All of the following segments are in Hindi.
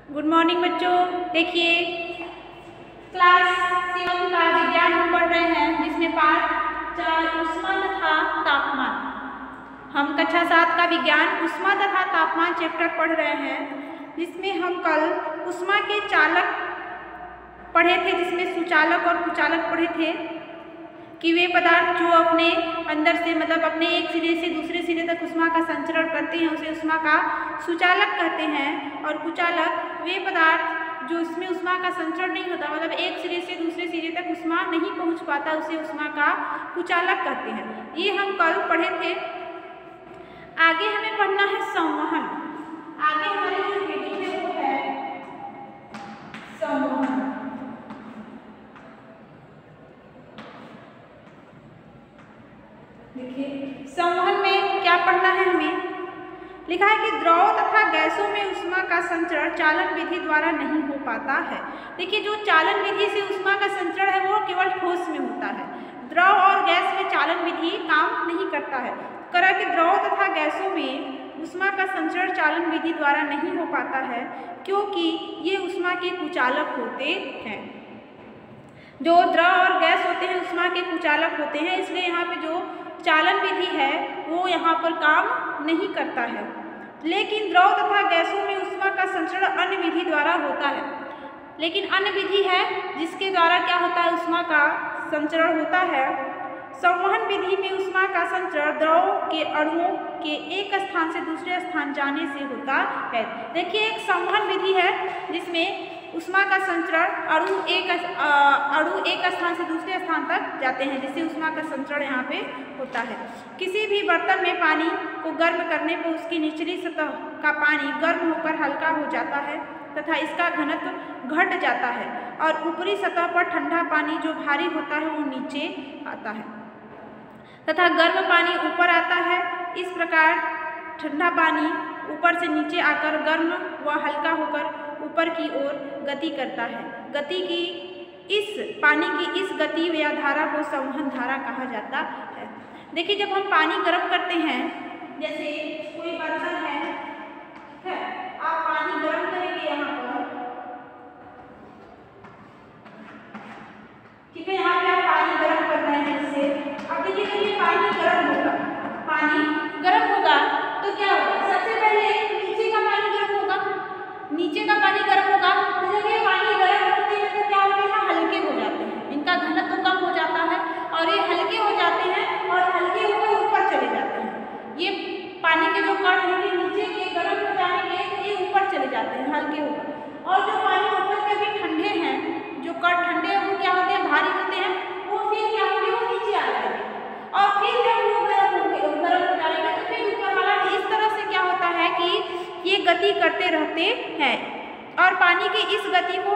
गुड मॉर्निंग बच्चों। देखिए क्लास 7 का विज्ञान हम पढ़ रहे हैं, जिसमें पाठ 4 ऊष्मा तथा तापमान। हम कक्षा 7 का विज्ञान ऊष्मा तथा तापमान चैप्टर पढ़ रहे हैं, जिसमें हम कल ऊष्मा के चालक पढ़े थे, जिसमें सुचालक और कुचालक पढ़े थे कि वे पदार्थ जो अपने अंदर से मतलब अपने एक सिरे से दूसरे सिरे तक ऊष्मा का संचरण करते हैं उसे ऊष्मा का सुचालक कहते हैं, और कुचालक वे पदार्थ जो इसमें ऊष्मा का संचरण नहीं होता, मतलब एक सिरे से दूसरे सिरे तक ऊष्मा नहीं पहुंच पाता, उसे ऊष्मा का कुचालक कहते हैं। ये हम कल पढ़े थे। आगे हमें पढ़ना है संवहन। आगे हमारे जो हेडिंग है वो है संवहन। देखिए संवहन में क्या पढ़ना है हमें। लिखा है कि द्रव तथा गैसों में ऊष्मा का संचरण चालन विधि द्वारा नहीं हो पाता है। देखिए जो चालन विधि से ऊष्मा का संचरण है वो केवल ठोस में होता है, द्रव और गैस में चालन विधि काम नहीं करता है। करा कि द्रव तथा गैसों में ऊष्मा का संचरण चालन विधि द्वारा नहीं हो पाता है, क्योंकि ये ऊष्मा के कुचालक होते हैं। जो द्रव और गैस होते हैं ऊष्मा के कुचालक होते हैं, इसलिए यहाँ पे जो चालन विधि है वो यहाँ पर काम नहीं करता है। लेकिन द्रव तथा गैसों में ऊष्मा का संचरण अन्य विधि द्वारा होता है। लेकिन अन्य विधि है जिसके द्वारा क्या होता है, ऊष्मा का संचरण होता है। संवहन विधि में ऊष्मा का संचरण द्रव के अणुओं के एक स्थान से दूसरे स्थान जाने से होता है। देखिए एक संवहन विधि है जिसमें ऊष्मा का संचरण अणु एक स्थान से दूसरे स्थान तक जाते हैं, जिससे ऊष्मा का संचरण यहाँ पे होता है। किसी भी बर्तन में पानी को गर्म करने पर उसकी निचली सतह का पानी गर्म होकर हल्का हो जाता है तथा इसका घनत्व घट जाता है, और ऊपरी सतह पर ठंडा पानी जो भारी होता है वो नीचे आता है तथा गर्म पानी ऊपर आता है। इस प्रकार ठंडा पानी ऊपर से नीचे आकर गर्म व हल्का होकर ऊपर की ओर गति करता है। पानी की इस गति या धारा को संवहन धारा कहा जाता है। देखिए जब हम पानी गर्म करते हैं, जैसे कोई बर्तन है, आप पानी गर्म करेंगे यहाँ पर, ठीक है, यहाँ पे आप पानी गर्म कर रहे हैं इससे। अब देखिए जब ये पानी गर्म होगा तो क्या होगा, सबसे पहले नीचे का पानी गर्म होगा, तो जब ये पानी गर्म होते हैं तो क्या होते हैं, हल्के हो जाते हैं, इनका घनत्व कम हो जाता है और ये हल्के हो जाते हैं और हल्के होकर ऊपर चले जाते हैं। ये पानी के जो कण रहेंगे नीचे के गर्म हो जाएंगे तो ये ऊपर चले जाते हैं हल्के होकर, और जो पानी ऊपर के भी ठंडे हैं, जो कण ठंडे हैं वो क्या होते हैं, भारी होते हैं, वो फिर क्या होंगे, वो नीचे आ जाएंगे, और फिर जब वो गर्म हो जाएंगे तो फिर ऊपर वाला। इस तरह से क्या होता है कि ये गति करते रहते हैं, और पानी की इस गति को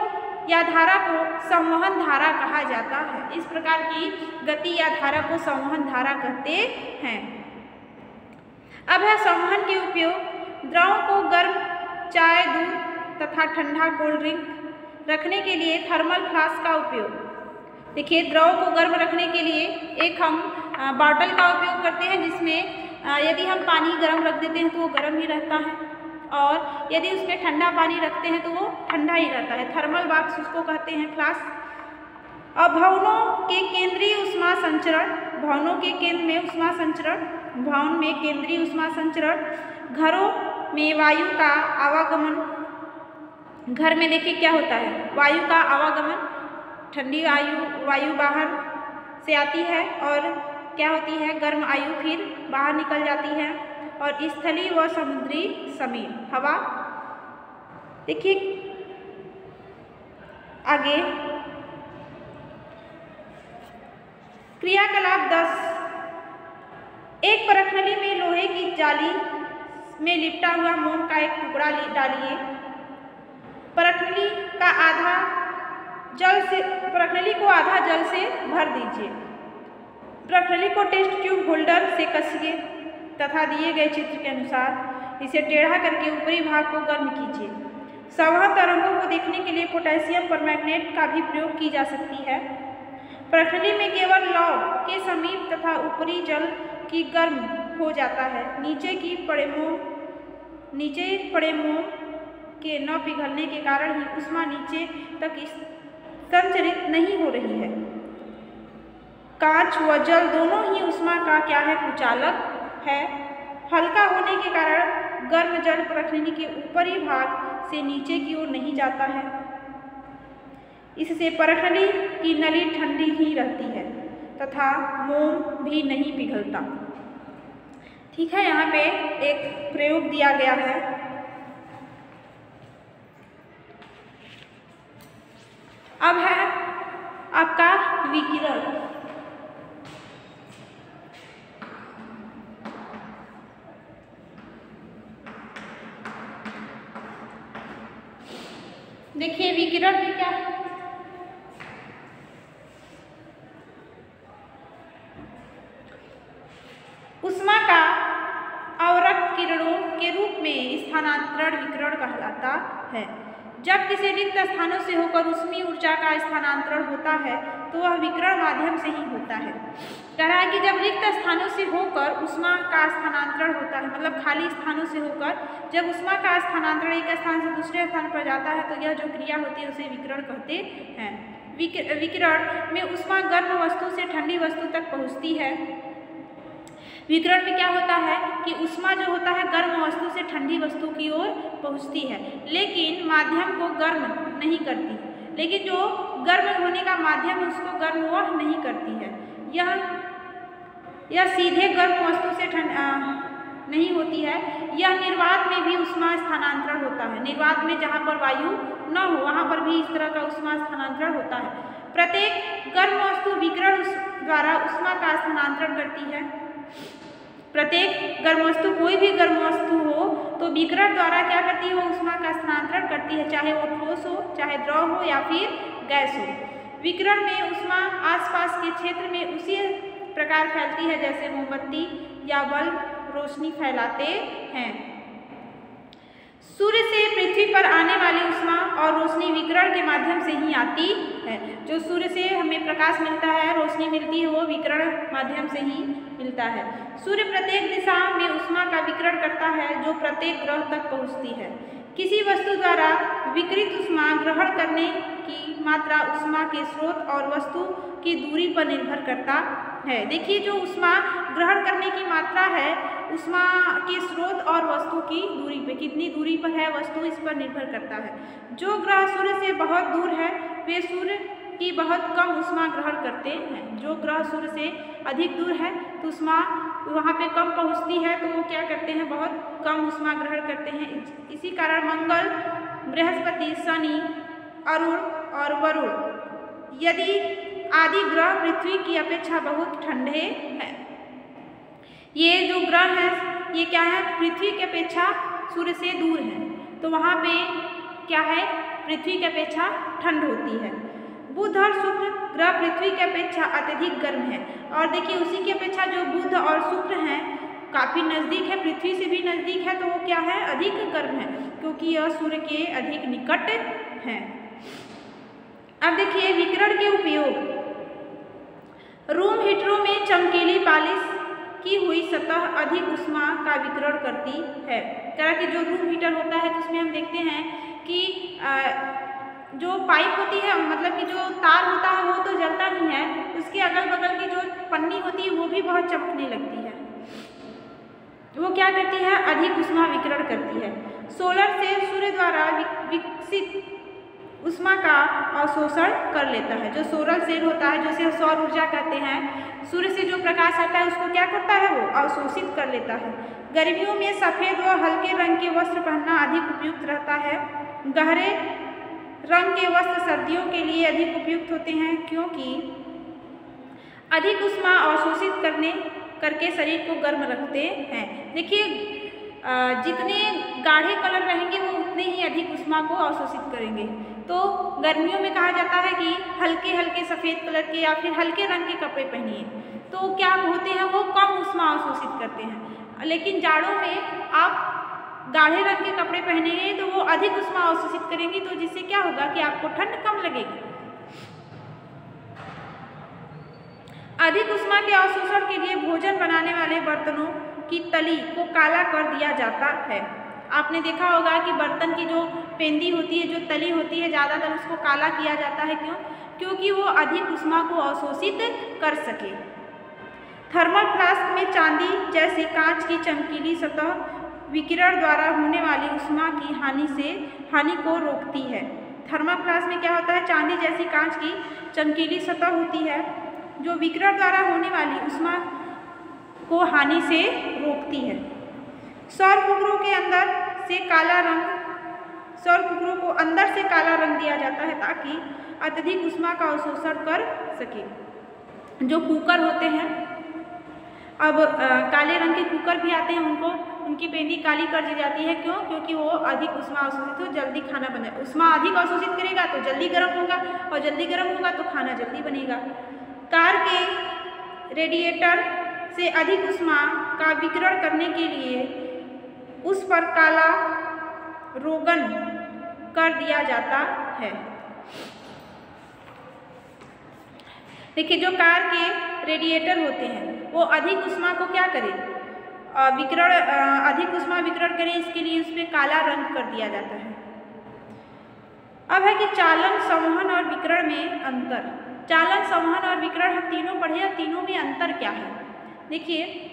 या धारा को संवहन धारा कहा जाता है। इस प्रकार की गति या धारा को संवहन धारा कहते हैं। अब है संवहन के उपयोग। द्रव को गर्म चाय, दूध तथा ठंडा कोल्ड ड्रिंक रखने के लिए थर्मल फ्लास्क का उपयोग। देखिए द्रव को गर्म रखने के लिए एक हम बॉटल का उपयोग करते हैं, जिसमें यदि हम पानी गर्म रख देते हैं तो वो गर्म ही रहता है, और यदि उसमें ठंडा पानी रखते हैं तो वो ठंडा ही रहता है। थर्मल बॉक्स उसको कहते हैं, फ्लास्क। और भवनों के केंद्रीय ऊष्मा संचरण, भवनों के केंद्र में ऊष्मा संचरण, भवन में केंद्रीय ऊष्मा संचरण। घरों में वायु का आवागमन, घर में देखिए क्या होता है, वायु का आवागमन, ठंडी वायु बाहर से आती है और क्या होती है, गर्म वायु फिर बाहर निकल जाती है। और स्थलीय व समुद्री समीप हवा। देखिए आगे क्रियाकलाप 10। एक परखनली में लोहे की जाली में लिपटा हुआ मोम का एक टुकड़ा डालिए। परखनली को आधा जल से भर दीजिए। परखनली को टेस्ट ट्यूब होल्डर से कसिए तथा दिए गए चित्र के अनुसार इसे टेढ़ा करके ऊपरी भाग को गर्म कीजिए। संवहन तरंगों को देखने के लिए पोटेशियम परमैंगनेट का भी प्रयोग की जा सकती है। परखनली में केवल लौ के समीप तथा ऊपरी जल की गर्म हो जाता है। नीचे पड़े मोम के न पिघलने के कारण ही ऊष्मा नीचे तक संचरित नहीं हो रही है। कांच व जल दोनों ही ऊष्मा का क्या है, कुचालक है। हल्का होने के कारण गर्म जल परखनी के ऊपरी भाग से नीचे की ओर नहीं जाता है, इससे परखनी की नली ठंडी ही रहती है तथा मोम भी नहीं पिघलता। ठीक है, यहाँ पे एक प्रयोग दिया गया है। अब है आपका विकिरण। देखिए विकिरण में क्या है, ऊष्मा का अवरक्त किरणों के रूप में स्थानांतरण विकिरण कहलाता है। जब किसी रिक्त स्थानों से होकर ऊष्मीय ऊर्जा का स्थानांतरण होता है तो वह विकिरण माध्यम से ही होता है। कह रहा है कि जब रिक्त स्थानों से होकर ऊष्मा का स्थानांतरण होता है, मतलब खाली स्थानों से होकर जब ऊष्मा का स्थानांतरण एक स्थान से दूसरे स्थान पर जाता है तो यह जो क्रिया होती है उसे विकिरण कहते हैं। विकिरण में ऊष्मा गर्म वस्तु से ठंडी वस्तु तक पहुँचती है। विकिरण में क्या होता है कि ऊष्मा जो होता है गर्म वस्तु से ठंडी वस्तु की ओर पहुँचती है, लेकिन माध्यम को गर्म नहीं करती। लेकिन जो गर्म होने का माध्यम है उसको गर्म वह नहीं करती है। यह सीधे गर्म वस्तु से नहीं होती है। यह निर्वात में भी ऊष्मा स्थानांतरण होता है। निर्वात में जहाँ पर वायु न हो वहाँ पर भी इस तरह का ऊष्मा स्थानांतरण होता है। प्रत्येक गर्म वस्तु विकिरण द्वारा ऊष्मा का स्थानांतरण करती है। प्रत्येक गर्म वस्तु, कोई भी गर्म वस्तु हो तो विकिरण द्वारा क्या करती है, वो ऊष्मा का स्थानांतरण करती है, चाहे वो ठोस हो, चाहे द्रव हो या फिर गैस हो। विकिरण में ऊष्मा आसपास के क्षेत्र में उसी प्रकार फैलती है जैसे मोमबत्ती या बल्ब रोशनी फैलाते हैं। सूर्य से पृथ्वी पर आने वाली ऊष्मा और रोशनी विकिरण के माध्यम से ही आती है। जो सूर्य से हमें प्रकाश मिलता है, रोशनी मिलती है, वो विकिरण माध्यम से ही मिलता है। सूर्य प्रत्येक दिशा में ऊष्मा का विकिरण करता है जो प्रत्येक ग्रह तक पहुँचती है। किसी वस्तु द्वारा विकिरित ऊष्मा ग्रहण करने की मात्रा ऊष्मा के स्रोत और वस्तु की दूरी पर निर्भर करता है। देखिए जो ऊष्मा ग्रहण करने की मात्रा है ऊष्मा के स्रोत और वस्तु की दूरी पे, कितनी दूरी पर है वस्तु, इस पर निर्भर करता है। जो ग्रह सूर्य से बहुत दूर है वे सूर्य की बहुत कम ऊष्मा ग्रहण करते हैं। जो ग्रह सूर्य से अधिक दूर है तो ऊष्मा वहाँ पे कम पहुँचती है, तो वो क्या करते हैं, बहुत कम ऊष्मा ग्रहण करते हैं। इसी कारण मंगल, बृहस्पति, शनि, अरुण और वरुण यदि आदि ग्रह पृथ्वी की अपेक्षा बहुत ठंडे हैं। ये जो ग्रह हैं ये क्या है, पृथ्वी की अपेक्षा सूर्य से दूर हैं, तो वहाँ पे क्या है, पृथ्वी की अपेक्षा ठंड होती है। बुध और शुक्र ग्रह पृथ्वी की अपेक्षा अत्यधिक गर्म है। और देखिए उसी की अपेक्षा जो बुध और शुक्र हैं काफ़ी नज़दीक है, पृथ्वी से भी नज़दीक है, तो वो क्या है, अधिक गर्म है, क्योंकि यह सूर्य के अधिक निकट हैं। अब देखिए विकिरण के उपयोग। रूम हीटरों में चमकीली पालिश की हुई सतह अधिक ऊष्मा का विकिरण करती है। तरह की जो रूम हीटर होता है तो उसमें हम देखते हैं कि जो पाइप होती है, मतलब कि जो तार होता है वो तो जलता नहीं है, उसके अगल बगल की जो पन्नी होती है वो भी बहुत चमकने लगती है। वो क्या करती है, अधिक ऊष्मा विकिरण करती है। सोलर सेल सूर्य द्वारा विकसित ऊष्मा का अवशोषण कर लेता है। जो सोलर सेल होता है जिसे सौर ऊर्जा कहते हैं, सूर्य से जो प्रकाश आता है उसको क्या करता है, वो अवशोषित कर लेता है। गर्मियों में सफ़ेद व हल्के रंग के वस्त्र पहनना अधिक उपयुक्त रहता है। गहरे रंग के वस्त्र सर्दियों के लिए अधिक उपयुक्त होते हैं, क्योंकि अधिक ऊष्मा अवशोषित करके शरीर को गर्म रखते हैं। देखिए जितने गाढ़े कलर रहेंगे वो उतने ही अधिक ऊष्मा को अवशोषित करेंगे। तो गर्मियों में कहा जाता है कि हल्के हल्के सफ़ेद कलर के या फिर हल्के रंग के कपड़े पहनिए, तो क्या होते हैं, वो कम ऊष्मा अवशोषित करते हैं। लेकिन जाड़ों में आप गाढ़े रंग के कपड़े पहनेंगे तो वो अधिक ऊष्मा अवशोषित करेंगी, तो जिससे क्या होगा कि आपको ठंड कम लगेगी। अधिक ऊष्मा के अवशोषण के लिए भोजन बनाने वाले बर्तनों की तली को काला कर दिया जाता है। आपने देखा होगा कि बर्तन की जो पेंदी होती है, जो तली होती है, ज़्यादातर उसको काला किया जाता है। क्यों? क्योंकि वो अधिक ऊष्मा को अवशोषित कर सके। थर्मल फ्लास्क में चांदी जैसी कांच की चमकीली सतह विकिरण द्वारा होने वाली ऊष्मा की हानि को रोकती है। थर्मल फ्लास्क में क्या होता है? चांदी जैसी कांच की चमकीली सतह होती है जो विकिरण द्वारा होने वाली ऊष्मा को हानि से रोकती है। सौर कुकरों के अंदर से काला रंग सौर कुकरों को अंदर से काला रंग दिया जाता है ताकि अत्यधिक ऊष्मा का अवशोषण कर सके। जो कुकर होते हैं, अब काले रंग के कुकर भी आते हैं, उनकी पेंदी काली कर दी जाती है। क्यों? क्योंकि वो अधिक ऊष्मा अवशोषित हो, जल्दी खाना बने। ऊष्मा अधिक अवशोषित करेगा तो जल्दी गर्म होगा, और जल्दी गर्म होगा तो खाना जल्दी बनेगा। कार के रेडिएटर से अधिक ऊष्मा का विकिरण करने के लिए उस पर काला रोगन कर दिया जाता है। देखिए, जो कार के रेडिएटर होते हैं वो अधिक ऊष्मा को क्या करें? अधिक ऊष्मा विकिरण करें, इसके लिए उसमें काला रंग कर दिया जाता है। अब है कि चालन, संवहन और विकिरण में अंतर। चालन, संवहन और विकिरण हम तीनों पढ़े, और तीनों में अंतर क्या है? देखिए,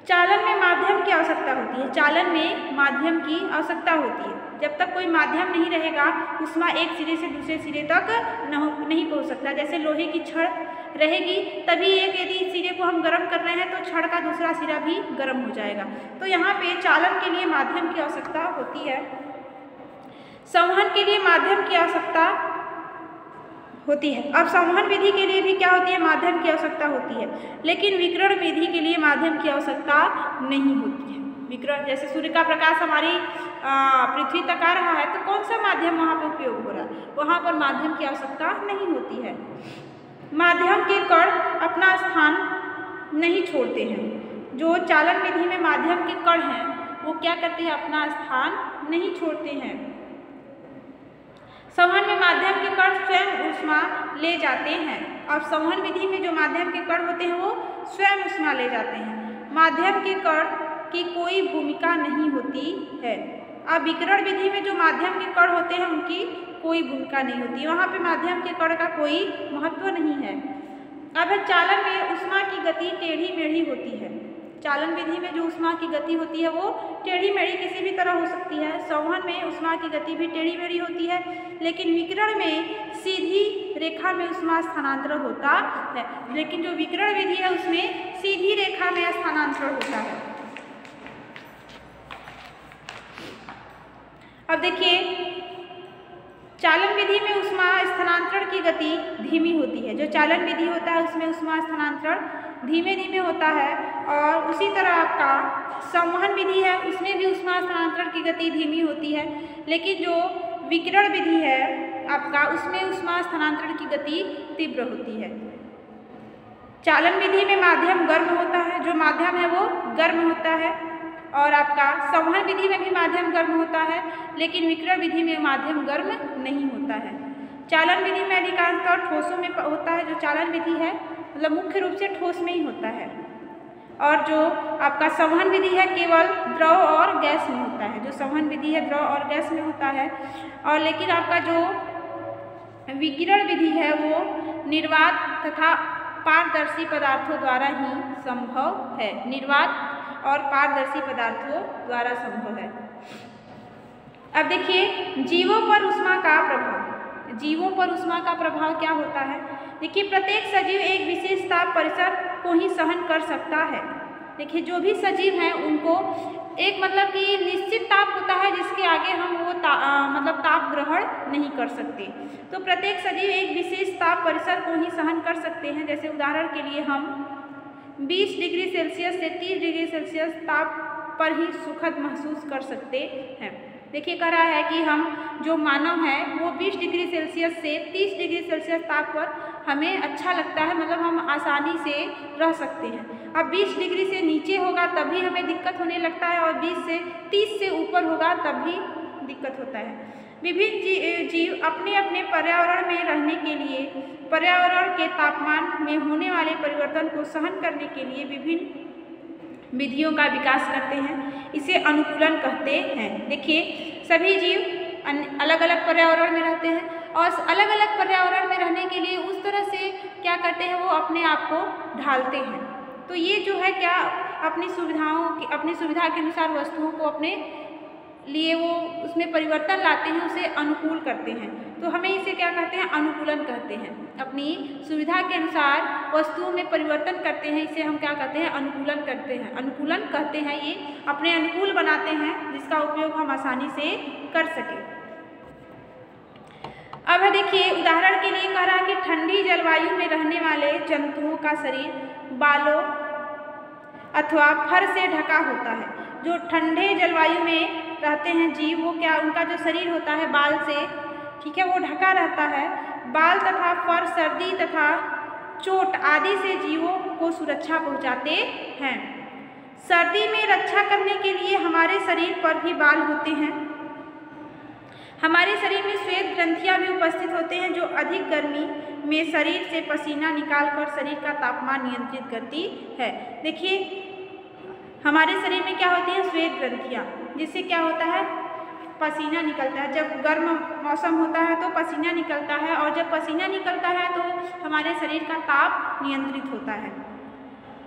चालन में माध्यम की आवश्यकता होती है। चालन में माध्यम की आवश्यकता होती है। जब तक कोई माध्यम नहीं रहेगा, ऊष्मा एक सिरे से दूसरे सिरे तक नहीं पहुंच सकता। जैसे लोहे की छड़ रहेगी तभी यदि सिरे को हम गर्म कर रहे हैं तो छड़ का दूसरा सिरा भी गर्म हो जाएगा। तो यहाँ पे चालन के लिए माध्यम की आवश्यकता होती है, संवहन के लिए माध्यम की आवश्यकता होती है। अब संवहन विधि के लिए भी क्या होती है? माध्यम की आवश्यकता होती है, लेकिन विकिरण विधि के लिए माध्यम की आवश्यकता नहीं होती है। विकिरण, जैसे सूर्य का प्रकाश हमारी पृथ्वी तक आ रहा है तो कौन सा माध्यम वहाँ पर उपयोग हो रहा है? वहाँ पर माध्यम की आवश्यकता नहीं होती है। माध्यम के कण अपना स्थान नहीं छोड़ते हैं। जो चालन विधि में माध्यम के कण हैं वो क्या करते हैं? अपना स्थान नहीं छोड़ते हैं। संवहन में माध्यम के कण स्वयं ऊष्मा ले जाते हैं। अब संवहन विधि में जो माध्यम के कण होते हैं वो स्वयं ऊष्मा ले जाते हैं। माध्यम के कण की कोई भूमिका नहीं होती है। अब विकिरण विधि में जो माध्यम के कण होते हैं उनकी कोई भूमिका नहीं होती, वहाँ पे माध्यम के कण का कोई महत्व नहीं है। अब चालन में ऊष्मा की गति टेढ़ी मेढ़ी होती है। चालन विधि में जो ऊष्मा की गति होती है वो टेढ़ी मेढ़ी किसी भी तरह हो सकती है। संवहन में ऊष्मा की गति भी टेढ़ी मेढ़ी होती है, लेकिन विकिरण में सीधी रेखा में ऊष्मा स्थानांतरण होता है। लेकिन जो विकिरण विधि है उसमें सीधी रेखा में स्थानांतरण होता है। अब देखिए, चालन विधि में ऊष्मा स्थानांतरण की गति धीमी होती है। जो चालन विधि होता है उसमें ऊष्मा स्थानांतरण धीमे धीमे होता है, और उसी तरह आपका संवहन विधि है उसमें भी ऊष्मा स्थानांतरण की गति धीमी होती है। लेकिन जो विकिरण विधि है आपका उसमें ऊष्मा स्थानांतरण की गति तीव्र होती है। चालन विधि में माध्यम गर्म होता है, जो माध्यम है वो गर्म होता है, और आपका संवहन विधि में भी माध्यम गर्म होता है, लेकिन विकिरण विधि में माध्यम गर्म नहीं होता है। चालन विधि में अधिकांशतः ठोसों में होता है। जो चालन विधि है मतलब मुख्य रूप से ठोस में ही होता है, और जो आपका संवहन विधि है केवल द्रव और गैस में होता है। जो संवहन विधि है द्रव और गैस में होता है, और लेकिन आपका जो विकिरण विधि है वो निर्वात तथा पारदर्शी पदार्थों द्वारा ही संभव है। निर्वात और पारदर्शी पदार्थों द्वारा संभव है। अब देखिए, जीवों पर ऊष्मा का प्रभाव। जीवों पर ऊष्मा का प्रभाव क्या होता है? देखिए, प्रत्येक सजीव एक विशेष ताप परिसर को ही सहन कर सकता है। देखिए, जो भी सजीव हैं उनको एक मतलब कि निश्चित ताप होता है जिसके आगे हम वो ताप ग्रहण नहीं कर सकते। तो प्रत्येक सजीव एक विशेष ताप परिसर को ही सहन कर सकते हैं। जैसे उदाहरण के लिए हम 20 डिग्री सेल्सियस से 30 डिग्री सेल्सियस ताप पर ही सुखद महसूस कर सकते हैं। देखिए, कह रहा है कि हम जो मानव है वो 20 डिग्री सेल्सियस से 30 डिग्री सेल्सियस ताप पर हमें अच्छा लगता है, मतलब हम आसानी से रह सकते हैं। अब 20 डिग्री से नीचे होगा तभी हमें दिक्कत होने लगता है, और 20 से 30 से ऊपर होगा तब भी दिक्कत होता है। विभिन्न जीव अपने अपने पर्यावरण में रहने के लिए पर्यावरण के तापमान में होने वाले परिवर्तन को सहन करने के लिए विभिन्न विधियों का विकास करते हैं। इसे अनुकूलन कहते हैं। देखिए, सभी जीव अलग अलग पर्यावरण में रहते हैं और अलग अलग पर्यावरण में रहने के लिए उस तरह से क्या करते हैं, वो अपने आप को ढालते हैं। तो ये जो है क्या अपनी सुविधा के अनुसार वस्तुओं को अपने लिए वो उसमें परिवर्तन लाते हैं, उसे अनुकूल करते हैं। तो हमें इसे क्या कहते हैं, अनुकूलन कहते हैं। अपनी सुविधा के अनुसार वस्तुओं में परिवर्तन करते हैं, इसे हम क्या कहते हैं, अनुकूलन करते हैं। अनुकूलन कहते हैं, ये अपने अनुकूल बनाते हैं जिसका उपयोग हम आसानी से कर सकें। अब है देखिए उदाहरण के लिए कह रहा है कि ठंडी जलवायु में रहने वाले जंतुओं का शरीर बालों अथवा फर से ढका होता है। जो ठंडे जलवायु में रहते हैं जीव, वो क्या उनका जो शरीर होता है बाल से, ठीक है, वो ढका रहता है। बाल तथा फर सर्दी तथा चोट आदि से जीवों को सुरक्षा पहुंचाते हैं। सर्दी में रक्षा करने के लिए हमारे शरीर पर भी बाल होते हैं। हमारे शरीर में श्वेत ग्रंथियां भी उपस्थित होते हैं जो अधिक गर्मी में शरीर से पसीना निकालकर शरीर का तापमान नियंत्रित करती है। देखिए हमारे शरीर में क्या होती है, श्वेत ग्रंथियां, जिससे क्या होता है, पसीना निकलता है। जब गर्म मौसम होता है तो पसीना निकलता है और जब पसीना निकलता है तो हमारे शरीर का ताप नियंत्रित होता है।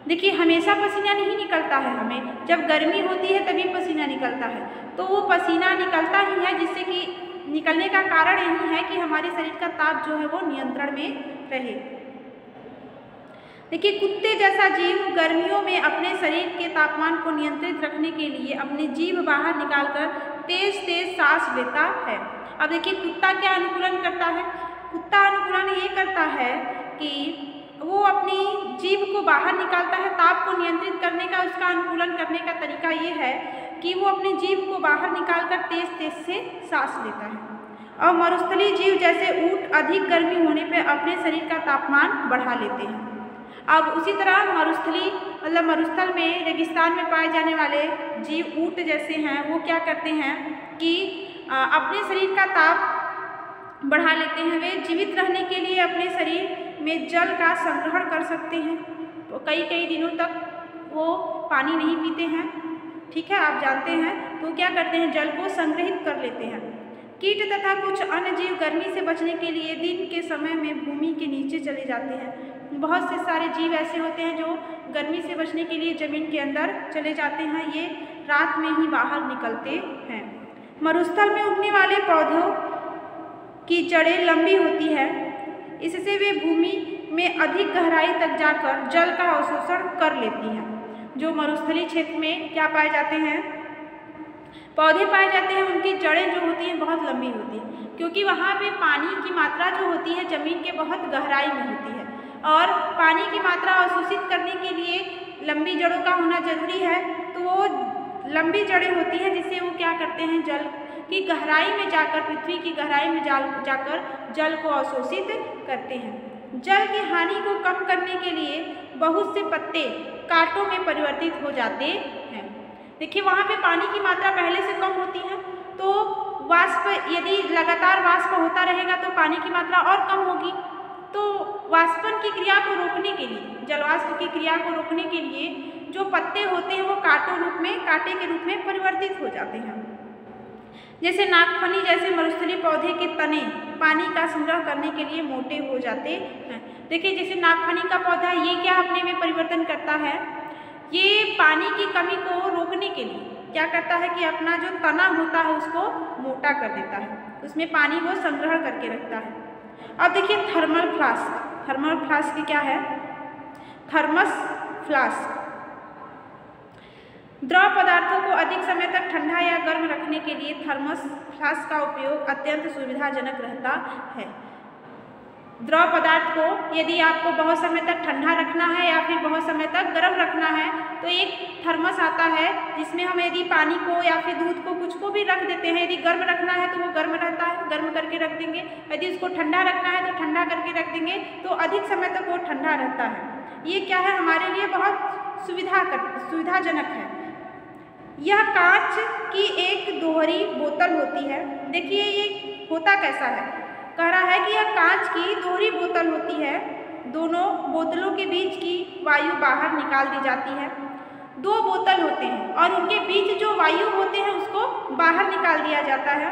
देखिए हमेशा पसीना नहीं निकलता है, हमें जब गर्मी होती है तभी पसीना निकलता है। तो वो पसीना निकलता ही है, जिससे कि निकलने का कारण यही है कि हमारे शरीर का ताप जो है वो नियंत्रण में रहे। देखिए कुत्ते जैसा जीव गर्मियों में अपने शरीर के तापमान को नियंत्रित रखने के लिए अपनी जीभ बाहर निकालकर तेज तेज सांस लेता है। अब देखिए कुत्ता क्या अनुकूलन करता है, कुत्ता अनुकूलन ये करता है कि वो अपनी जीभ को बाहर निकालता है। ताप को नियंत्रित करने का उसका अनुकूलन करने का तरीका ये है कि वो अपनी जीभ को बाहर निकालकर तेज तेज से सांस लेता है। और मरुस्थलीय जीव जैसे ऊंट अधिक गर्मी होने पर अपने शरीर का तापमान बढ़ा लेते हैं। अब उसी तरह मरुस्थल में रेगिस्तान में पाए जाने वाले जीव ऊंट जैसे हैं, वो क्या करते हैं कि अपने शरीर का ताप बढ़ा लेते हैं। वे जीवित रहने के लिए अपने शरीर में जल का संग्रहण कर सकते हैं। तो कई कई दिनों तक वो पानी नहीं पीते हैं, ठीक है, आप जानते हैं। तो क्या करते हैं, जल को संग्रहित कर लेते हैं। कीट तथा कुछ अन्य जीव गर्मी से बचने के लिए दिन के समय में भूमि के नीचे चले जाते हैं। बहुत से सारे जीव ऐसे होते हैं जो गर्मी से बचने के लिए जमीन के अंदर चले जाते हैं, ये रात में ही बाहर निकलते हैं। मरुस्थल में उगने वाले पौधों की जड़ें लंबी होती है, इससे वे भूमि में अधिक गहराई तक जाकर जल का अवशोषण कर लेती हैं। जो मरुस्थलीय क्षेत्र में क्या पाए जाते हैं, पौधे पाए जाते हैं, उनकी जड़ें जो होती हैं बहुत लंबी होती हैं, क्योंकि वहाँ पे पानी की मात्रा जो होती है ज़मीन के बहुत गहराई में होती है और पानी की मात्रा अवशोषित करने के लिए लंबी जड़ों का होना जरूरी है। तो वो लंबी जड़ें होती हैं जिससे वो क्या करते हैं, जल की गहराई में जाकर, पृथ्वी की गहराई में जाकर जल को अवशोषित करते हैं। जल की हानि को कम करने के लिए बहुत से पत्ते कांटों में परिवर्तित हो जाते हैं। देखिए वहाँ पे पानी की मात्रा पहले से कम होती है, तो वाष्प, यदि लगातार वाष्प होता रहेगा तो पानी की मात्रा और कम होगी। तो वाष्पन की क्रिया को रोकने के लिए, जलवाष्प की क्रिया को रोकने के लिए जो पत्ते होते हैं वो कांटे के रूप में परिवर्तित हो जाते हैं। जैसे नागफनी जैसे मरुस्थलीय पौधे के तने पानी का संग्रह करने के लिए मोटे हो जाते हैं। देखिए जैसे नागफनी का पौधा है, ये क्या अपने में परिवर्तन करता है, ये पानी की कमी को रोकने के लिए क्या करता है कि अपना जो तना होता है उसको मोटा कर देता है, उसमें पानी वो संग्रह करके रखता है। अब देखिए थर्मल फ्लास्क क्या है, थर्मस फ्लास्क द्रव पदार्थों को अधिक समय तक ठंडा या गर्म रखने के लिए थर्मस फ्लास्क का उपयोग अत्यंत सुविधाजनक रहता है। द्रव पदार्थ को यदि आपको बहुत समय तक ठंडा रखना है या फिर बहुत समय तक गर्म रखना है तो एक थर्मस आता है जिसमें हम यदि पानी को या फिर दूध को कुछ को भी रख देते हैं। यदि गर्म रखना है तो वो गर्म रहता है, गर्म करके रख देंगे। यदि उसको ठंडा रखना है तो ठंडा करके रख देंगे, तो अधिक समय तक वो ठंडा रहता है। ये क्या है, हमारे लिए बहुत सुविधाजनक है। यह कांच की एक दोहरी बोतल होती है। देखिए ये होता कैसा है, कह रहा है कि यह कांच की दोहरी बोतल होती है। दोनों बोतलों के बीच की वायु बाहर निकाल दी जाती है। दो बोतल होते हैं और उनके बीच जो वायु होते हैं उसको बाहर निकाल दिया जाता है।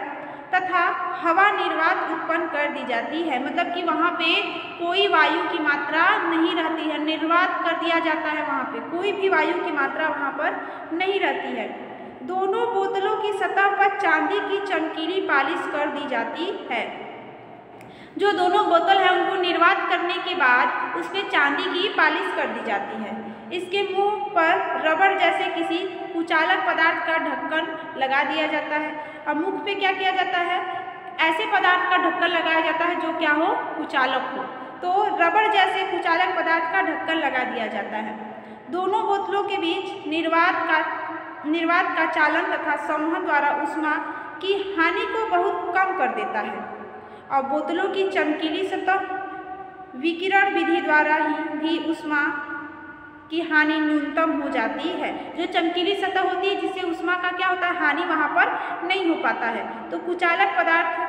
तथा हवा निर्वात उत्पन्न कर दी जाती है। मतलब कि वहाँ पे कोई वायु की मात्रा नहीं रहती है, निर्वात कर दिया जाता है, वहाँ पे कोई भी वायु की मात्रा वहाँ पर नहीं रहती है। दोनों बोतलों की सतह पर चांदी की चमकीली पालिश कर दी जाती है। जो दोनों बोतल है उनको निर्वात करने के बाद उस पर चांदी की पालिश कर दी जाती है। इसके मुंह पर रबड़ जैसे किसी कुचालक पदार्थ का ढक्कन लगा दिया जाता है। अब मुख पे क्या किया जाता है, ऐसे पदार्थ का ढक्कन लगाया जाता है जो क्या हो, कुचालक हो। तो रबड़ जैसे कुचालक पदार्थ का ढक्कन लगा दिया जाता है। दोनों बोतलों के बीच निर्वात का चालन तथा संवहन द्वारा ऊष्मा की हानि को बहुत कम कर देता है और बोतलों की चमकीली सतह विकिरण विधि द्वारा ही ऊष्मा की हानि न्यूनतम हो जाती है। जो चमकीली सतह होती है जिससे ऊष्मा का क्या होता है, हानि वहाँ पर नहीं हो पाता है। तो कुचालक पदार्थ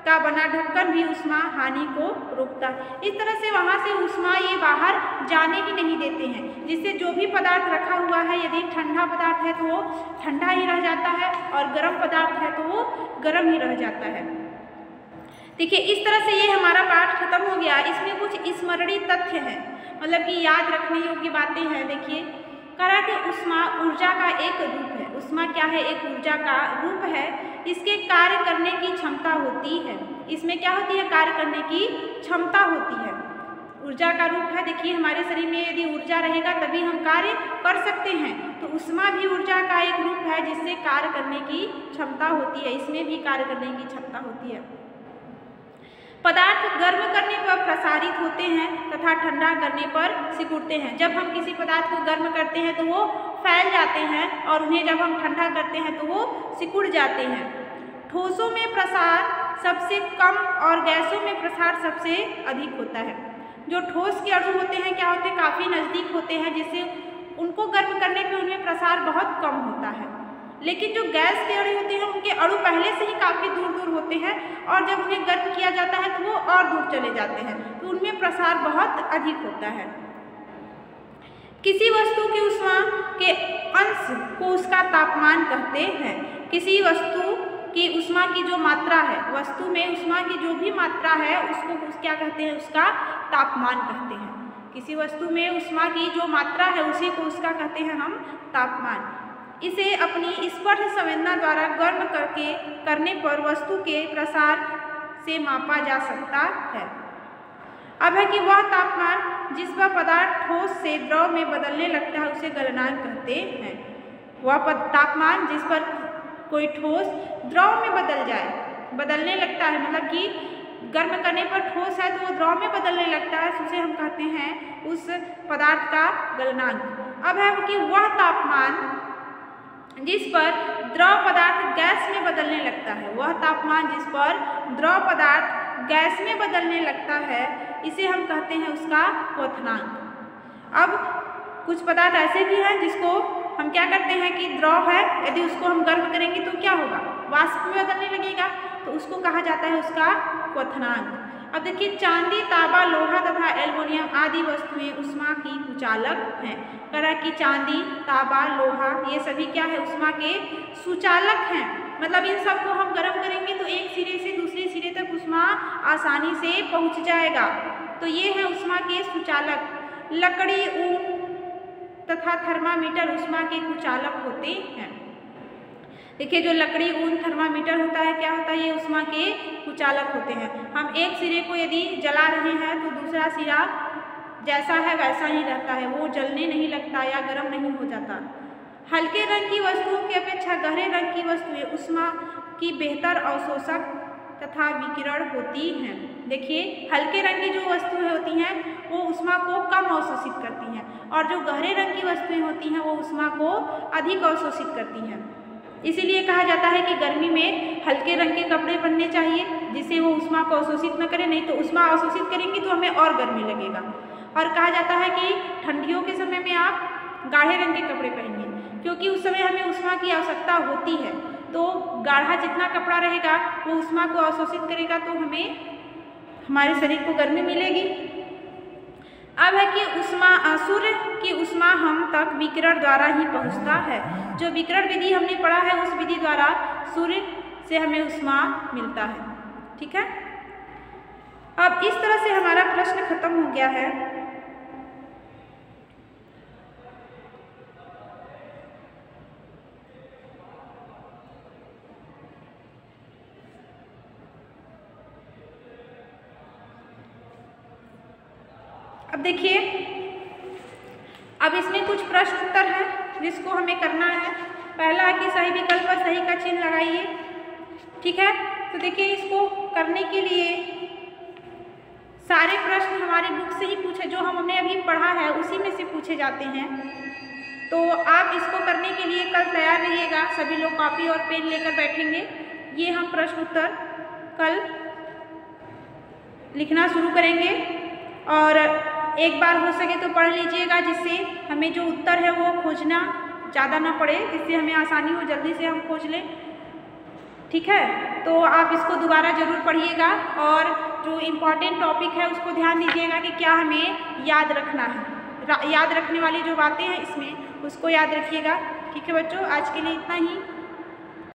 का बना ढक्कन भी ऊष्मा हानि को रोकता है। इस तरह से वहाँ से ऊष्मा ये बाहर जाने ही नहीं देते हैं, जिससे जो भी पदार्थ रखा हुआ है, यदि ठंडा पदार्थ है तो वो ठंडा ही रह जाता है और गर्म पदार्थ है तो वो गर्म ही रह जाता है। देखिए, इस तरह से ये हमारा पाठ खत्म हो गया। इसमें कुछ स्मरणीय तथ्य हैं, मतलब कि याद रखने योग्य बातें हैं। देखिए, कहा कि ऊष्मा ऊर्जा का एक रूप है। ऊष्मा क्या है, एक ऊर्जा का रूप है। इसके कार्य करने की क्षमता होती है। इसमें क्या होती है, कार्य करने की क्षमता होती है। ऊर्जा का रूप है। देखिए, हमारे शरीर में यदि ऊर्जा रहेगा तभी हम कार्य कर सकते हैं। तो ऊष्मा भी ऊर्जा का एक रूप है जिससे कार्य करने की क्षमता होती है। इसमें भी कार्य करने की क्षमता होती है। पदार्थ गर्म करने पर प्रसारित होते हैं तथा ठंडा करने पर सिकुड़ते हैं। जब हम किसी पदार्थ को गर्म करते हैं तो वो फैल जाते हैं और उन्हें जब हम ठंडा करते हैं तो वो सिकुड़ जाते हैं। ठोसों में प्रसार सबसे कम और गैसों में प्रसार सबसे अधिक होता है। जो ठोस के अणु होते हैं क्या होते हैं, काफ़ी नज़दीक होते हैं, जिससे उनको गर्म करने पर उनमें प्रसार बहुत कम होता है। लेकिन जो गैस के अणु होते हैं उनके अणु पहले से ही काफ़ी दूर दूर होते हैं और जब उन्हें गर्म किया जाता है तो वो और दूर चले जाते हैं, तो उनमें प्रसार बहुत अधिक होता है। किसी वस्तु की ऊष्मा के अंश को उसका तापमान कहते हैं। किसी वस्तु की ऊष्मा की जो मात्रा है, वस्तु में ऊष्मा की जो भी मात्रा है उसको क्या कहते हैं, उसका तापमान कहते हैं। किसी वस्तु में ऊष्मा की जो मात्रा है उसी को उसका कहते हैं हम तापमान। इसे अपनी स्पर्श संवेदना द्वारा गर्म करने पर वस्तु के प्रसार से मापा जा सकता है। अब है कि वह तापमान जिस पर पदार्थ ठोस से द्रव में बदलने लगता है उसे गलनांक कहते हैं। वह तापमान जिस पर कोई ठोस द्रव में बदलने लगता है, मतलब कि गर्म करने पर ठोस है तो वो द्रव में बदलने लगता है, उसे हम कहते हैं उस पदार्थ का गलनांक। अब है कि वह तापमान जिस पर द्रव पदार्थ गैस में बदलने लगता है, वह तापमान जिस पर द्रव पदार्थ गैस में बदलने लगता है, इसे हम कहते हैं उसका क्वथनांक। अब कुछ पदार्थ ऐसे भी हैं जिसको हम क्या करते हैं कि द्रव है, यदि उसको हम गर्म करेंगे तो क्या होगा, वाष्प में बदलने लगेगा, तो उसको कहा जाता है उसका क्वथनांक। अब देखिए, चांदी, तांबा, लोहा तथा एल्युमिनियम आदि वस्तुएं ऊष्मा की कुचालक हैं। कह कि चांदी, तांबा, लोहा ये सभी क्या है, ऊष्मा के सुचालक हैं। मतलब इन सबको हम गर्म करेंगे तो एक सिरे से दूसरे सिरे तक ऊष्मा आसानी से पहुंच जाएगा। तो ये है ऊष्मा के सुचालक। लकड़ी, ऊन तथा थर्मामीटर ऊष्मा के कुचालक होते हैं। देखिए, जो लकड़ी, ऊन, थर्मामीटर होता है क्या होता है, ये ऊष्मा के कुचालक होते हैं। हम एक सिरे को यदि जला रहे हैं तो दूसरा सिरा जैसा है वैसा ही रहता है, वो जलने नहीं लगता या गर्म नहीं हो जाता। हल्के रंग की वस्तुओं की अपेक्षा गहरे रंग की वस्तुएं ऊष्मा की बेहतर अवशोषक तथा विकिरण होती हैं। देखिए, हल्के रंग की जो वस्तुएं होती हैं वो ऊष्मा को कम अवशोषित करती हैं और जो गहरे रंग की वस्तुएं होती हैं वो ऊष्मा को अधिक अवशोषित करती हैं। इसीलिए कहा जाता है कि गर्मी में हल्के रंग के कपड़े पहनने चाहिए जिससे वो ऊष्मा को अवशोषित न करे, नहीं तो ऊष्मा अवशोषित करेंगी तो हमें और गर्मी लगेगा। और कहा जाता है कि ठंडियों के समय में आप गाढ़े रंग के कपड़े पहनिए, क्योंकि उस समय हमें ऊष्मा की आवश्यकता होती है। तो गाढ़ा जितना कपड़ा रहेगा वो ऊष्मा को अवशोषित करेगा तो हमें हमारे शरीर को गर्मी मिलेगी। अब है कि सूर्य की ऊष्मा हम तक विकिरण द्वारा ही पहुंचता है। जो विकिरण विधि हमने पढ़ा है उस विधि द्वारा सूर्य से हमें ऊष्मा मिलता है। ठीक है, अब इस तरह से हमारा प्रश्न खत्म हो गया है। अब देखिए, अब इसमें कुछ प्रश्न उत्तर है जिसको हमें करना है। पहला है कि सही विकल्प पर सही का चिन्ह लगाइए। ठीक है, तो देखिए इसको करने के लिए सारे प्रश्न हमारे बुक से ही पूछे, जो हमने अभी पढ़ा है उसी में से पूछे जाते हैं। तो आप इसको करने के लिए कल तैयार रहिएगा, सभी लोग कॉपी और पेन लेकर बैठेंगे। ये हम प्रश्न उत्तर कल लिखना शुरू करेंगे और एक बार हो सके तो पढ़ लीजिएगा, जिससे हमें जो उत्तर है वो खोजना ज़्यादा ना पड़े, जिससे हमें आसानी हो, जल्दी से हम खोज लें। ठीक है, तो आप इसको दोबारा ज़रूर पढ़िएगा और जो इम्पॉर्टेंट टॉपिक है उसको ध्यान दीजिएगा कि क्या हमें याद रखना है। याद रखने वाली जो बातें हैं इसमें, उसको याद रखिएगा। ठीक है बच्चों, आज के लिए इतना ही।